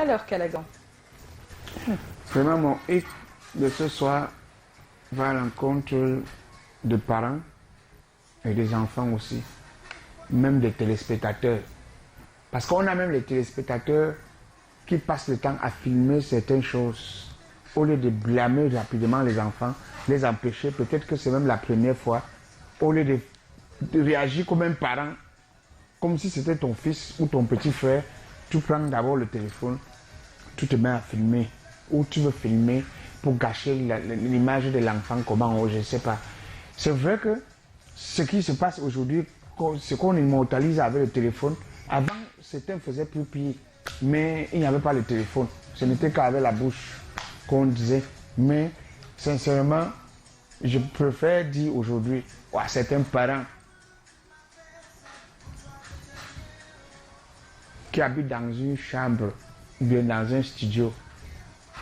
Alors, Calagan. Vraiment, mon hic de ce soir va à l'encontre de parents et des enfants aussi, même des téléspectateurs. Parce qu'on a même les téléspectateurs qui passent le temps à filmer certaines choses. Au lieu de blâmer rapidement les enfants, les empêcher, peut-être que c'est même la première fois, au lieu de réagir comme un parent, comme si c'était ton fils ou ton petit frère, tu prends d'abord le téléphone, tu te mets à filmer, ou tu veux filmer pour gâcher l'image de l'enfant, comment, je ne sais pas. C'est vrai que ce qui se passe aujourd'hui, ce qu'on immortalise avec le téléphone, avant, certains faisaient plus pire, mais il n'y avait pas le téléphone. Ce n'était qu'avec la bouche qu'on disait. Mais sincèrement, je préfère dire aujourd'hui à certains parents qui habitent dans une chambre ou bien dans un studio,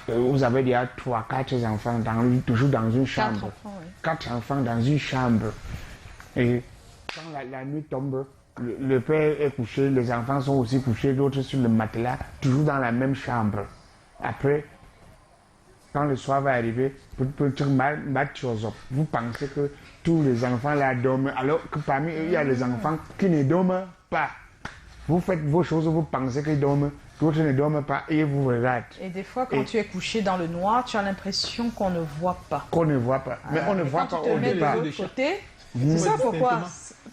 vous avez déjà 3-4 enfants toujours dans une chambre. 4 enfants, oui. 4 enfants dans une chambre. Et quand la nuit tombe, le père est couché, les enfants sont aussi couchés, d'autres sur le matelas, toujours dans la même chambre. Après, quand le soir va arriver, vous pensez que tous les enfants là dorment, alors que parmi eux, il y a les enfants qui ne dorment pas. Vous faites vos choses, vous pensez qu'ils dorment, d'autres ne dorment pas et vous regardez. Et des fois, quand tu es couché dans le noir, tu as l'impression qu'on ne voit pas. Qu'on ne voit pas. Mais on ne voit pas au départ. Quand tu te mets de l'autre côté, c'est ça pourquoi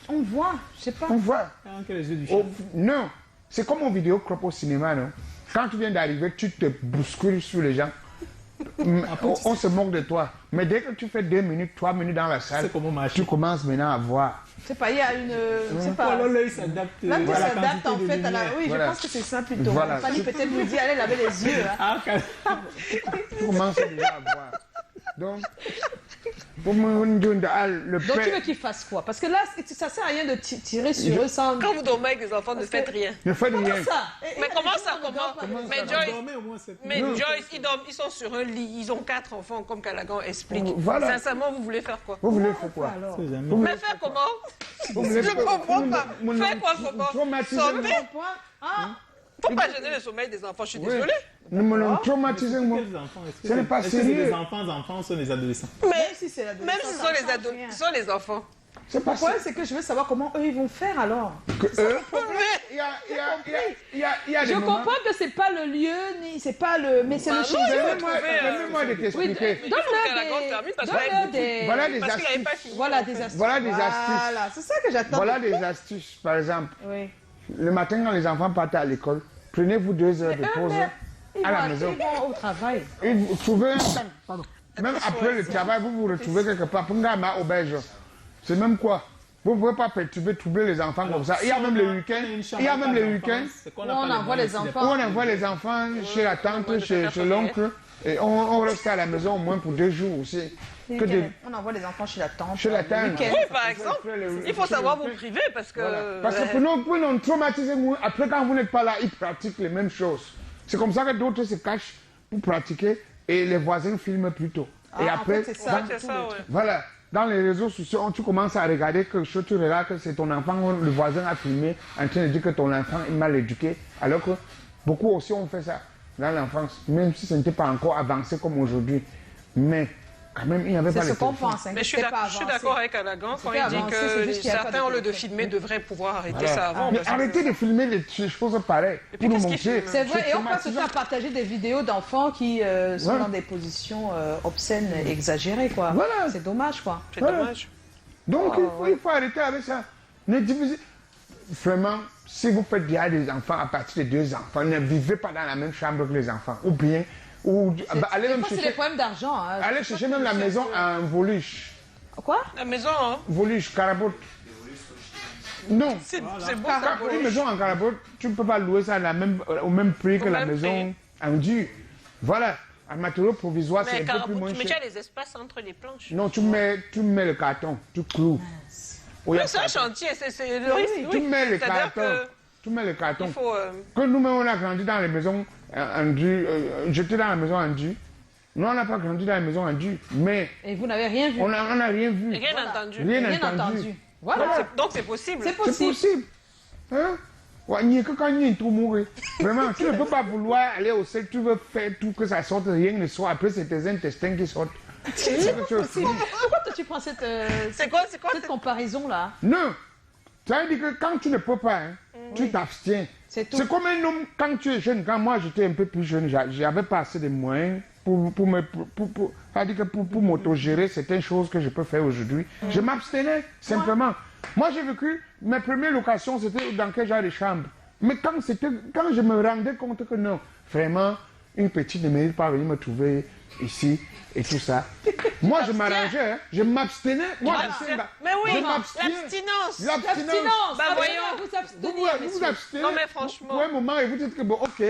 on voit, je sais pas. On voit. Les yeux du chien. Non, c'est comme en vidéo crop au cinéma, non? Quand tu viens d'arriver, tu te bouscules sur les gens. On se moque de toi. Mais dès que tu fais 2 minutes, 3 minutes dans la salle, tu commences maintenant à voir. C'est pas, il y a une. C'est pas. Alors l'œil s'adapte. L'œil à la s'adapte en quantité de fait à la. lumière. Oui, Voilà. je pense que c'est ça plutôt. Voilà. Fanny peut-être nous dit, allez laver les yeux. Hein. Ah, Tu commences déjà à voir. Donc, pour me dire, le Donc tu veux père qu'ils fassent quoi? Parce que là, ça sert à rien de tirer sur eux sans. Quand vous dormez avec des enfants, ne faites rien. ne fait rien. Ça. Mais comment ça, comment? Mais Joyce, dormez au moins 7 mais Joyce, ils sont sur un lit, ils ont 4 enfants, comme Calagan explique. Voilà. Sincèrement, vous voulez faire quoi? Vous voulez faire quoi? Alors. Mais faire comment? Vous voulez Je comprends pas. Faire quoi, comment? Traumatiser Sauter? Ah, Faut pas gêner le sommeil des enfants, je suis désolée. Ne me traumatisez moi. Quels enfants? Est-ce Ce n'est pas que c'est sérieux. des enfants ou sont des adolescents? même si c'est la Même si ce sont les ados, ce sont les enfants. C'est Le pas problème, sérieux. c'est que je veux savoir comment eux ils vont faire alors. Que eux, il y a des Je moments. comprends que c'est pas le lieu, ni c'est pas le. Mais c'est le chez eux. Permets-moi de Oui, t'expliquer. donne-leur des. Voilà des Parce qu'il n'avait pas astuces. fini. Voilà des astuces. Voilà des astuces. Voilà, c'est ça que j'attends. Voilà des astuces. Par exemple, Oui. le matin quand les enfants partent à l'école, prenez-vous 2 heures de pause à la maison. Ils vont au travail. Et vous trouvez un temps. Pardon. Même après le travail, vous vous retrouvez quelque part. Pour ma auberge. C'est même quoi? Vous ne pouvez pas troubler les enfants comme ça. Il y a même le week-end. Il y a même le week-end Où on envoie les où enfants. on envoie les enfants chez la tante, chez l'oncle. Et on reste à la maison au moins pour 2 jours aussi. Que des- On envoie les enfants chez la tante. Chez la le tante. week-end. Oui, par exemple, il faut savoir vous priver parce que. Voilà. Parce que pour nous traumatiser, après quand vous n'êtes pas là, ils pratiquent les mêmes choses. C'est comme ça que d'autres se cachent pour pratiquer et les voisins filment plutôt. Et Ah, en après, fait, c'est ça. C'est ça, ouais. voilà, dans les réseaux sociaux, tu commences à regarder quelque chose, tu regardes que c'est ton enfant, le voisin a filmé en train de dire que ton enfant est mal éduqué, alors que beaucoup aussi ont fait ça dans l'enfance, même si ce n'était pas encore avancé comme aujourd'hui. Mais quand même, il n'y avait C'est pas ce les qu'on téléphones. pense. hein, Mais que je suis c'était pas d'accord avancé. avec Calagan quand C'était il dit avancé, c'est que juste qu'il y a pas certains, de au lieu de téléphone. filmer, devraient pouvoir arrêter Voilà. ça avant. Mais parce que- arrêtez de filmer les choses pareilles Et puis pour nous qu'est-ce qu'ils montrer. filment? C'est vrai, et on passe traumatisant. aussi à partager des vidéos d'enfants qui sont Ouais. dans des positions obscènes, exagérées, quoi. Voilà. C'est dommage, quoi. C'est Voilà. dommage. Donc Oh, il faut arrêter avec ça. Ne divisez. Vraiment, si vous faites déjà des enfants à partir de 2 enfants, ne vivez pas dans la même chambre que les enfants. Ou bien, allez Des même fois, c'est des chercher, problèmes d'argent. Hein. allez chercher même la maison à un voluche. Quoi? La maison, hein, Voluche, carabote. Non. c'est beau ça. Une maison en carabote, tu ne peux pas louer ça au même prix que Au la même maison en dur. Voilà. Un matériau provisoire, c'est Mais un peu plus Carabou, moins tu mets cher. déjà les espaces entre les planches. Non, tu mets le carton, tu cloues. Oui, Oui, c'est un chantier, c'est le risque. tu mets le C'est-à-dire carton. que Tu mets le carton. il faut. Que nous-mêmes, on a grandi dans les maisons en dur, j'étais dans la maison en dur. Nous, on n'a pas grandi dans la maison en dur, mais Et vous n'avez rien vu. on n'a rien vu. Rien entendu. Rien Rien entendu. entendu. Voilà. Donc c'est possible. C'est C'est possible. possible. Hein? Ouais, n'y a que quand il y a tout mourir. Vraiment, tu ne peux pas vouloir aller au sel, tu veux faire tout que ça sorte, rien ne soit. Après, c'est tes intestins qui sortent. Pourquoi toi, tu prends cette, C'est quoi cette comparaison-là? Non. Ça veut dire que quand tu ne peux pas, hein, tu t'abstiens. C'est tout. C'est comme un homme, quand tu es jeune, quand moi j'étais un peu plus jeune, j'avais pas assez de moyens pour m'autogérer certaines choses que je peux faire aujourd'hui. Je m'abstenais, simplement. Moi j'ai vécu, mes premières locations, c'était dans quel genre de chambre. Mais quand je me rendais compte que non, vraiment, une petite ne mérite pas venir me trouver ici et tout ça. Moi je m'arrangeais, hein, je m'abstenais. Moi, Mais oui, je m'abstiens. l'abstinence. L'abstinence. Bah, voyons. Vous abstenir, Vous messieurs. abstenez Non, mais franchement. pour un moment et vous dites que bon, ok,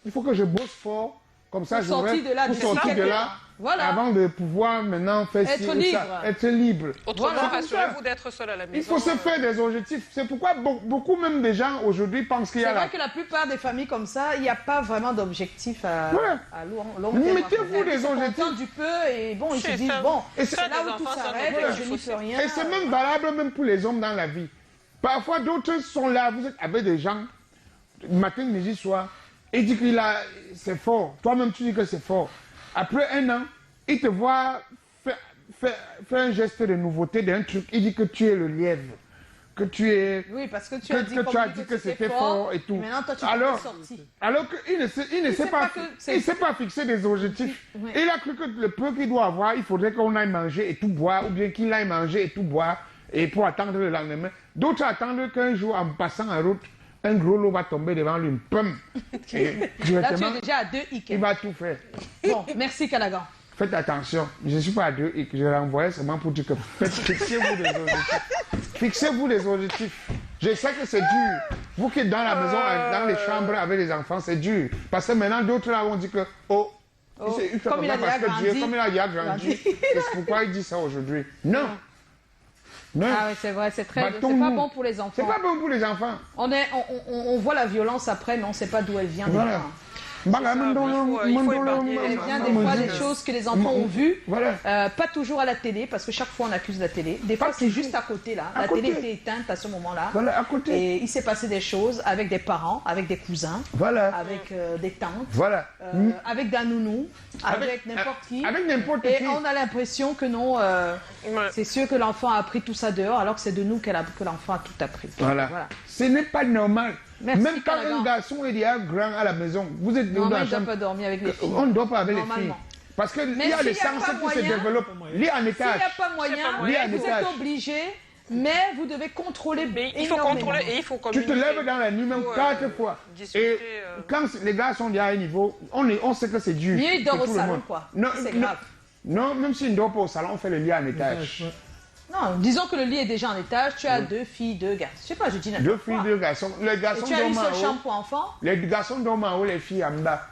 il faut que je bosse fort, comme ça Pour j'aurai sortir de là, pour de sortir de quelque là, part. Voilà. avant de pouvoir maintenant faire Être ci ou libre. ça, être libre. Autrement, Voilà. rassurez-vous d'être seul à la maison. Il faut se faire des objectifs. C'est pourquoi beaucoup même des gens aujourd'hui pensent qu'il y C'est a vrai la... que la plupart des familles comme ça, il n'y a pas vraiment d'objectif à long Mais terme. mettez-vous des Ils sont objectifs. contents du peu et bon, ils se C'est disent, ça. bon, Et c'est c'est- là où des tout enfants, c'est un s'arrête, objectif je n'y aussi. peux rien. Et c'est même valable même pour les hommes dans la vie. Parfois d'autres sont là, vous êtes avec des gens, matin, midi, soir, et dit qu'il a, c'est fort. Toi-même tu dis que c'est fort. Après un an, il te voit faire un geste de nouveauté d'un truc, il dit que tu es le lièvre, que tu es... Oui, parce que tu Que- as dit, que comme tu as lui dit que c'était c'était fort et tout. Maintenant, toi, tu Alors- es sorti. Alors qu'il ne sait sait pas, pas que c'est- il sait pas fixer des objectifs. Oui. Il a cru que le peu qu'il doit avoir, il faudrait qu'on aille manger et tout boire, ou bien qu'il aille manger et tout boire, et pour attendre le lendemain. D'autres attendent qu'un jour, en passant en route, un gros lot va tomber devant lui, pum. Et Là, tu directement, es déjà à 2 hic. il va tout faire. Bon, merci, Callaghan. Faites attention, je ne suis pas à deux et que je renvoyais seulement pour dire que fixez-vous des objectifs. Fixez-vous des objectifs. Je sais que c'est dur. Vous qui êtes dans la maison, dans les chambres avec les enfants, c'est dur. Parce que maintenant, d'autres là vont dire que, il fait comme il a parce déjà que Dieu, grandi. comme il a déjà grandi, c'est pourquoi il dit ça aujourd'hui. Non. Non. Ah oui, c'est vrai, c'est très, c'est Battons-nous. pas bon pour les enfants. C'est pas bon pour les enfants. On voit la violence après, mais on ne sait pas d'où elle vient. Voilà. il faut épargner les Elle enfants. vient des fois des choses que les enfants ont vues, Voilà. pas toujours à la télé, parce que chaque fois on accuse la télé. Des fois Pas c'est toujours. juste à côté là. À La côté. télé était éteinte à ce moment-là. Voilà, à côté. Et il s'est passé des choses avec des parents, avec des cousins, Voilà. avec des tantes, Voilà. avec d'un nounou, avec n'importe qui. Avec n'importe Et qui. on a l'impression que non, Ouais. c'est sûr que l'enfant a appris tout ça dehors, alors que c'est de nous que l'enfant a tout appris. Voilà. Voilà. Ce n'est pas normal. Merci, Même quand Callaghan. un garçon est déjà grand à la maison, vous êtes Non, dans mais la il ne doit chambre. pas dormir avec les filles. On ne dort pas avec les filles. Normalement. Parce qu'il Mais y a s'il les y a sens pas qui se moyen- développent. Lit en S'il n'y étage. a pas moyen, moyen, vous étage. êtes obligé, mais vous devez contrôler. Mais il faut énormément. contrôler et il faut Tu communiquer. te lèves dans la nuit même Faut, 4 fois. discuter, Et quand les gars sont déjà à un niveau, on sait que c'est dur. Mieux, il dort pour au tout le salon, monde. quoi. Non, C'est non, grave. non, même s'ils ne dorment pas au salon, on fait le lit en étage. Non, disons que le lit est déjà en étage, tu as 2 filles, 2 garçons. Je sais pas, je dis n'importe Deux quoi. filles, 2 garçons. Les Et garçons tu as une dorment seule en haut. chambre pour enfants? Les garçons dorment en haut, les filles en bas.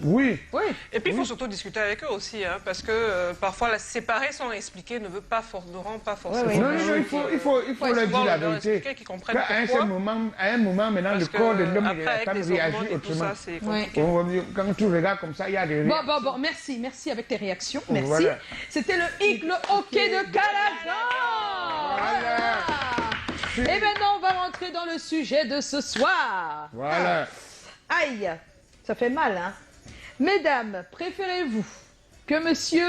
Oui. Oui. Et puis il faut surtout discuter avec eux aussi, hein, parce que parfois la séparer sans expliquer ne rend pas forcément. Oui. Non, non, non, il faut leur dire souvent la leur vérité. expliquer qu'ils comprennent À un pourquoi. seul moment, maintenant, le Parce que corps de l'homme et de après, la avec femme les réagit hormones et tout autrement. ça, c'est Oui. compliqué. Quand tu regardes comme ça, il y a des... Bon, merci avec tes réactions, merci. Voilà. C'était le hic, le hockey de Callaghan. Voilà. Et maintenant, on va rentrer dans le sujet de ce soir. Voilà. Aïe, ça fait mal, hein. Mesdames, préférez-vous que monsieur